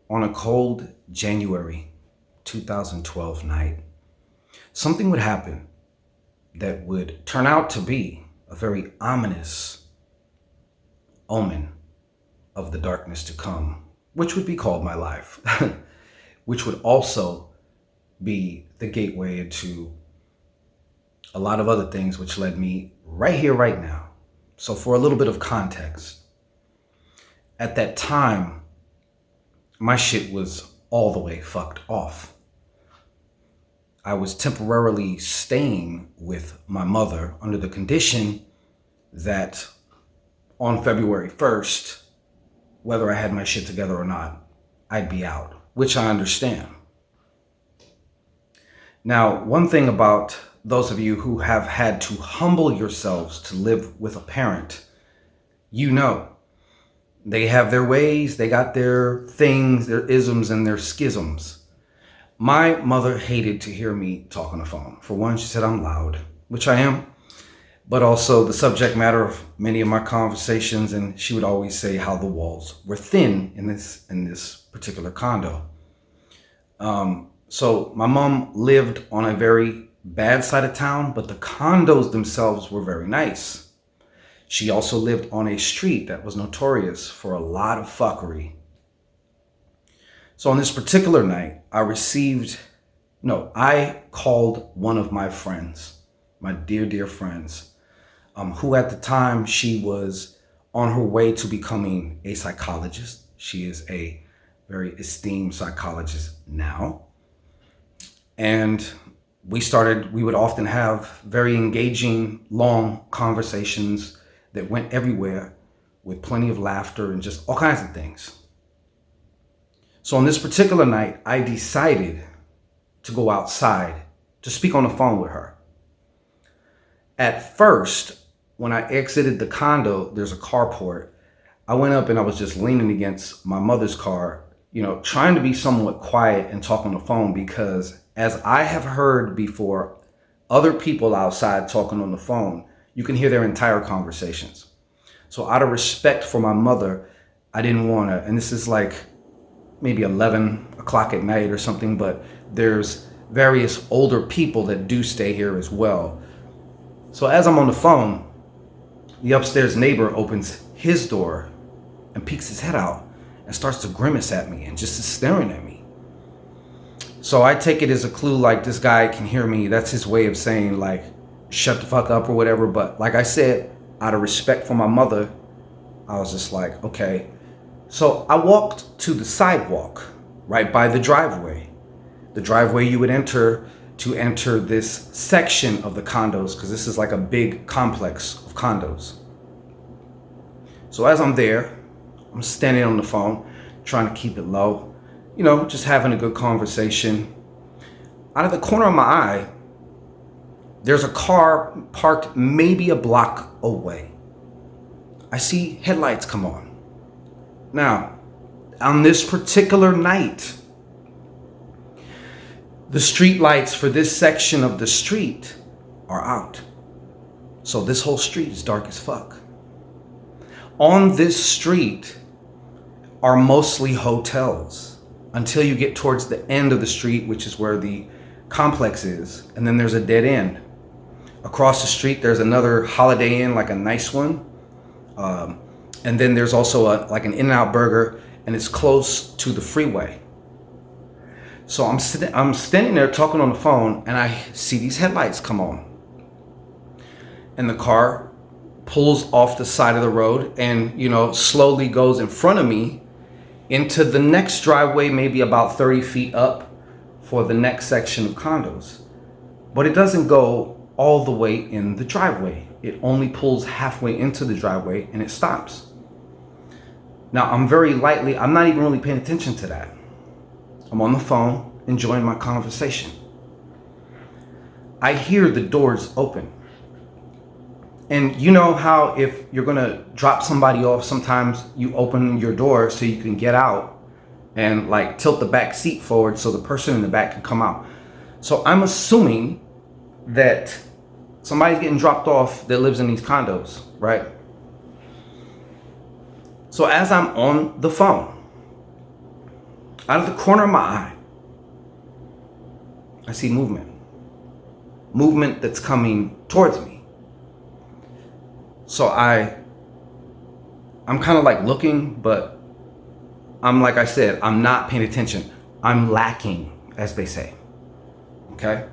On a cold January 2012 night, something would happen that would turn out to be a very ominous omen of the darkness to come, which would be called my life, which would also be the gateway into a lot of other things, which led me right here, right now. So, for a little bit of context, at that time, my shit was all the way fucked off. I was temporarily staying with my mother under the condition that on February 1st, whether I had my shit together or not, I'd be out, which I understand. Now, one thing about those of you who have had to humble yourselves to live with a parent, you know, they have their ways, they got their things, their isms and their schisms. My mother hated to hear me talk on the phone. For one, she said I'm loud, which I am, but also the subject matter of many of my conversations, and she would always say how the walls were thin in this particular condo. So my mom lived on a very bad side of town, but the condos themselves were very nice. She also lived on a street that was notorious for a lot of fuckery. So on this particular night, I called one of my friends, my dear friends, who at the time she was on her way to becoming a psychologist. She is a very esteemed psychologist now. And we would often have very engaging, long conversations that went everywhere with plenty of laughter and just all kinds of things. So on this particular night, I decided to go outside to speak on the phone with her. At first, when I exited the condo, there's a carport. I went up and I was just leaning against my mother's car, trying to be somewhat quiet and talk on the phone, because as I have heard before, other people outside talking on the phone, you can hear their entire conversations. So out of respect for my mother, I didn't want to, and this is like maybe 11 o'clock at night or something, but there's various older people that do stay here as well. So as I'm on the phone, the upstairs neighbor opens his door and peeks his head out and starts to grimace at me and just is staring at me. So I take it as a clue, like, this guy can hear me. That's his way of saying, like, shut the fuck up or whatever. But like I said, out of respect for my mother, I was just like, okay. So I walked to the sidewalk right by the driveway you would enter to enter this section of the condos, because this is like a big complex of condos. So as I'm there, I'm standing on the phone, trying to keep it low, just having a good conversation. Out of the corner of my eye, there's a car parked maybe a block away. I see headlights come on. Now, on this particular night, the street lights for this section of the street are out. So this whole street is dark as fuck. On this street are mostly hotels until you get towards the end of the street, which is where the complex is. And then there's a dead end. Across the street, there's another Holiday Inn, like a nice one. And then there's also like an In-N-Out Burger, and it's close to the freeway. So I'm standing there talking on the phone, and I see these headlights come on. And the car pulls off the side of the road and, slowly goes in front of me into the next driveway, maybe about 30 feet up for the next section of condos. But it doesn't go all the way in the driveway. It only pulls halfway into the driveway and it stops. Now, I'm not even really paying attention to that. I'm on the phone, enjoying my conversation. I hear the doors open. And you know how if you're gonna drop somebody off, sometimes you open your door so you can get out and like tilt the back seat forward so the person in the back can come out. So I'm assuming that somebody's getting dropped off that lives in these condos, right? So as I'm on the phone, Out of the corner of my eye, I see movement. Movement that's coming towards me. So I'm kind of like looking, but like I said, I'm not paying attention. I'm lacking, as they say. Okay?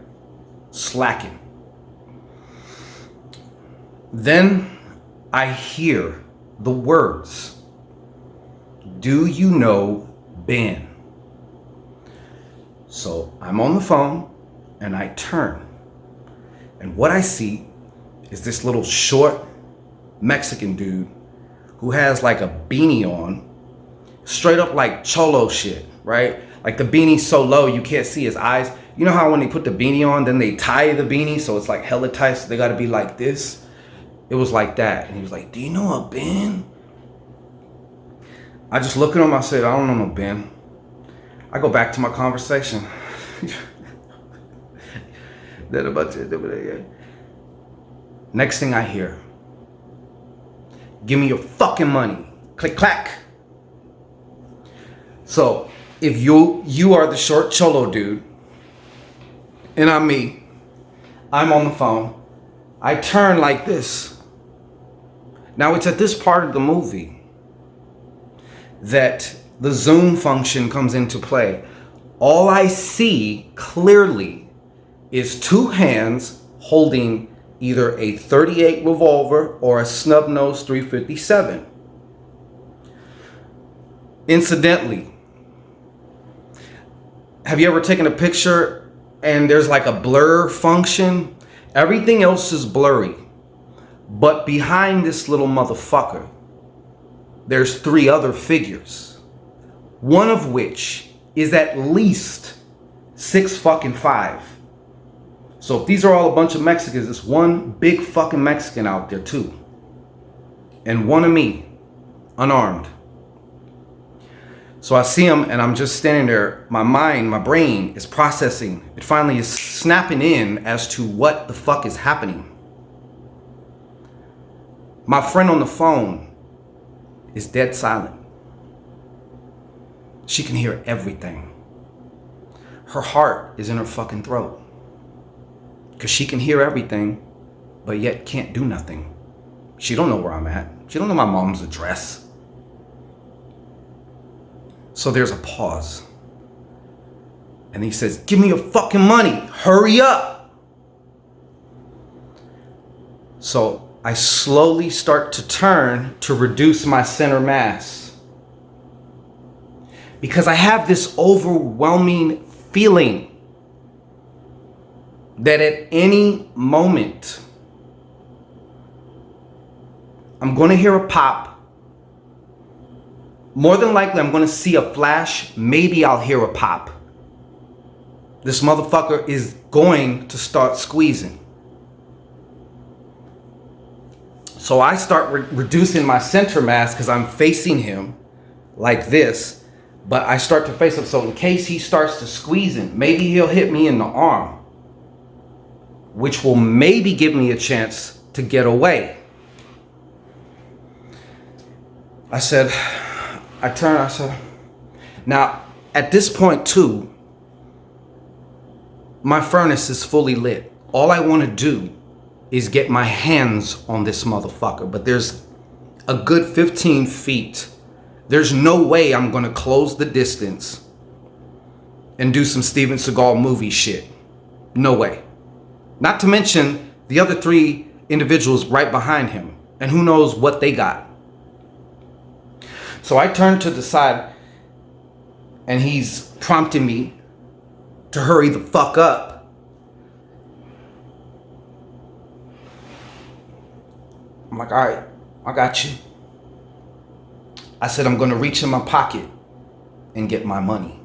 Slacking. Then I hear the words, "Do you know Ben?" So I'm on the phone and I turn. And what I see is this little short Mexican dude who has like a beanie on, straight up like cholo shit, right? Like the beanie's so low you can't see his eyes. You know how when they put the beanie on, then they tie the beanie so it's like hella tight, so they gotta be like this? It was like that. And he was like, "Do you know a Ben?" I just look at him, I said, "I don't know no Ben." I go back to my conversation. Next thing I hear, "Give me your fucking money." Click clack. So if you are the short cholo dude, and I'm me, I'm on the phone, I turn like this. Now it's at this part of the movie that the zoom function comes into play. All I see clearly is two hands holding either a .38 revolver or a snub-nose .357. Incidentally, have you ever taken a picture and there's like a blur function? Everything else is blurry. But behind this little motherfucker, there's three other figures. One of which is at least 6'5". So if these are all a bunch of Mexicans, it's one big fucking Mexican out there too. And one of me, unarmed. So I see him and I'm just standing there. My mind, my brain is processing. It finally is snapping in as to what the fuck is happening. My friend on the phone is dead silent. She can hear everything. Her heart is in her fucking throat. Because she can hear everything, but yet can't do nothing. She don't know where I'm at. She don't know my mom's address. So there's a pause. And he says, "Give me your fucking money. Hurry up." So I slowly start to turn to reduce my center mass. Because I have this overwhelming feeling that at any moment, I'm going to hear a pop. More than likely, I'm going to see a flash. Maybe I'll hear a pop. This motherfucker is going to start squeezing. So I start reducing my center mass because I'm facing him like this. But I start to face him. So in case he starts to squeezing, maybe he'll hit me in the arm, which will maybe give me a chance to get away. I said, now at this point too, my furnace is fully lit. All I want to do is get my hands on this motherfucker, but there's a good 15 feet. There's no way I'm gonna close the distance and do some Steven Seagal movie shit. No way. Not to mention the other three individuals right behind him, and who knows what they got. So I turn to the side and he's prompting me to hurry the fuck up. I'm like, "All right, I got you." I said, "I'm going to reach in my pocket and get my money."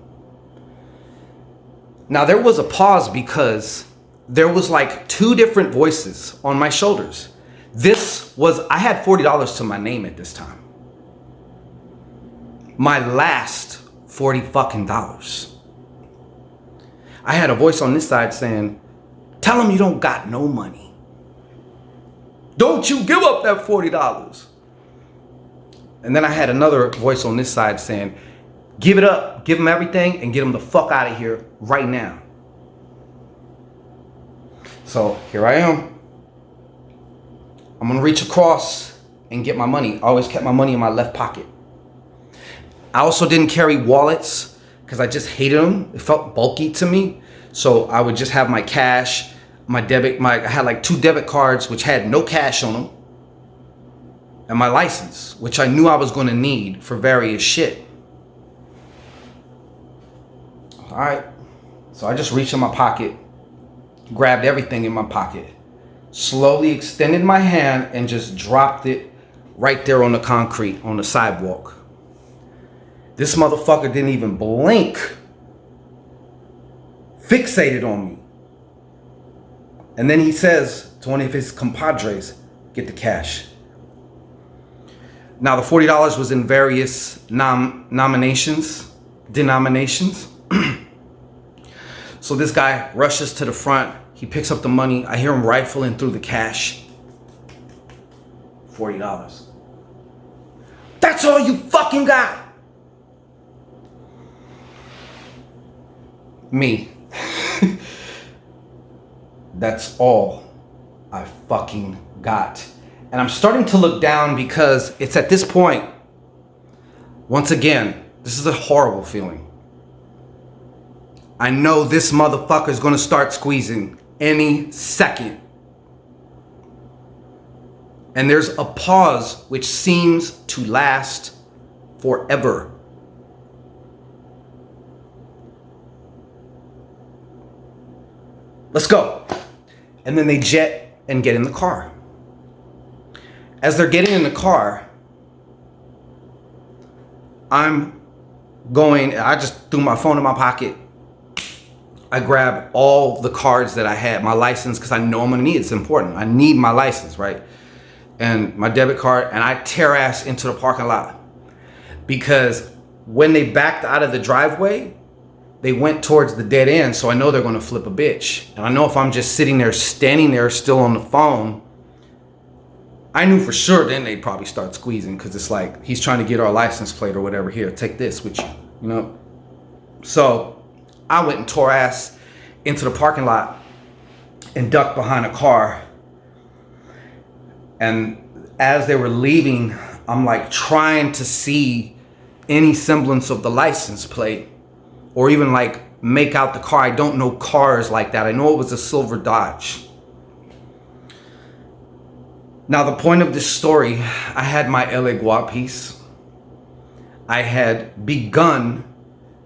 Now there was a pause because there was like two different voices on my shoulders. I had $40 to my name at this time. My last $40 fucking dollars. I had a voice on this side saying, "Tell him you don't got no money. Don't you give up that $40. And then I had another voice on this side saying, Give it up, give them everything, and get them the fuck out of here right now. So here I am. I'm gonna reach across and get my money. I always kept my money in my left pocket. I also didn't carry wallets because I just hated them. It felt bulky to me. So I would just have my cash, I had like 2 debit cards which had no cash on them, and my license, which I knew I was gonna need for various shit. All right, so I just reached in my pocket, grabbed everything in my pocket, slowly extended my hand and just dropped it right there on the concrete, on the sidewalk. This motherfucker didn't even blink, fixated on me. And then he says to one of his compadres, get the cash. Now the $40 was in various denominations. So this guy rushes to the front. He picks up the money. I hear him rifling through the cash. $40. That's all you fucking got? Me. That's all I fucking got. And I'm starting to look down because it's at this point, once again, this is a horrible feeling. I know this motherfucker is going to start squeezing any second. And there's a pause which seems to last forever. Let's go. And then they jet and get in the car. As they're getting in the car, I just threw my phone in my pocket. I grab all the cards that I had, my license, because I know I'm gonna need it. It's important. I need my license, right? And my debit card, and I tear ass into the parking lot. Because when they backed out of the driveway, they went towards the dead end, so I know they're gonna flip a bitch. And I know if I'm just sitting there, standing there, still on the phone, I knew for sure then they'd probably start squeezing, because it's like, he's trying to get our license plate or whatever. Here, take this with you, you know? So I went and tore ass into the parking lot and ducked behind a car. And as they were leaving, I'm like trying to see any semblance of the license plate or even like make out the car. I don't know cars like that. I know it was a silver Dodge. Now, the point of this story, I had my Elegua piece. I had begun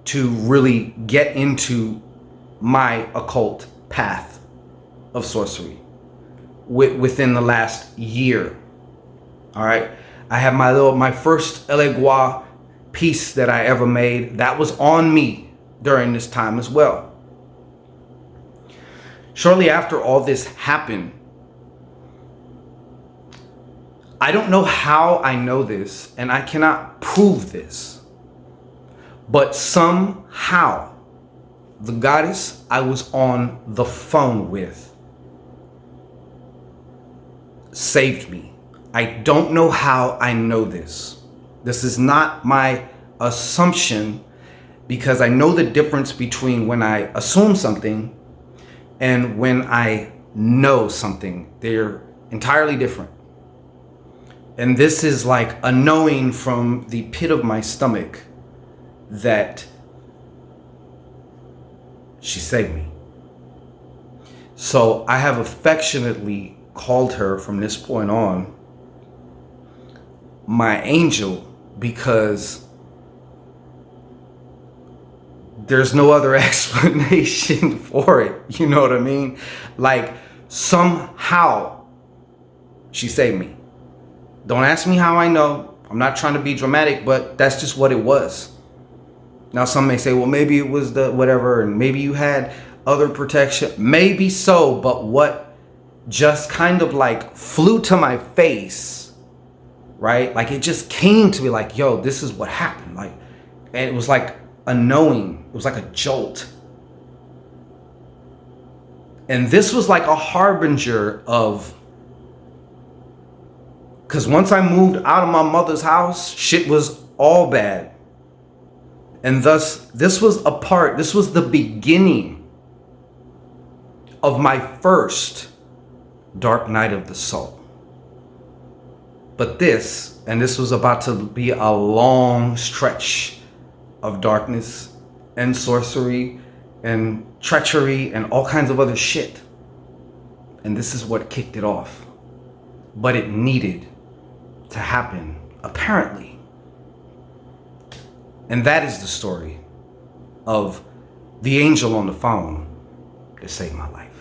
to really get into my occult path of sorcery within the last year. All right. I have my first Elegua piece that I ever made. That was on me during this time as well. Shortly after all this happened, I don't know how I know this, and I cannot prove this, but somehow the goddess I was on the phone with saved me. I don't know how I know this. This is not my assumption, because I know the difference between when I assume something and when I know something. They're entirely different. And this is like a knowing from the pit of my stomach that she saved me. So I have affectionately called her from this point on my angel, because there's no other explanation for it. You know what I mean? Like, somehow she saved me. Don't ask me how I know. I'm not trying to be dramatic, but that's just what it was. Now, some may say, well, maybe it was the whatever, and maybe you had other protection. Maybe so, but what just kind of like flew to my face, right? Like, it just came to me like, yo, this is what happened. Like, and it was like a knowing. It was like a jolt. And this was like a harbinger of, because once I moved out of my mother's house, shit was all bad. And thus, this was the beginning of my first dark night of the soul. But this was about to be a long stretch of darkness and sorcery and treachery and all kinds of other shit. And this is what kicked it off. But it needed to happen, apparently. And that is the story of the angel on the phone that saved my life.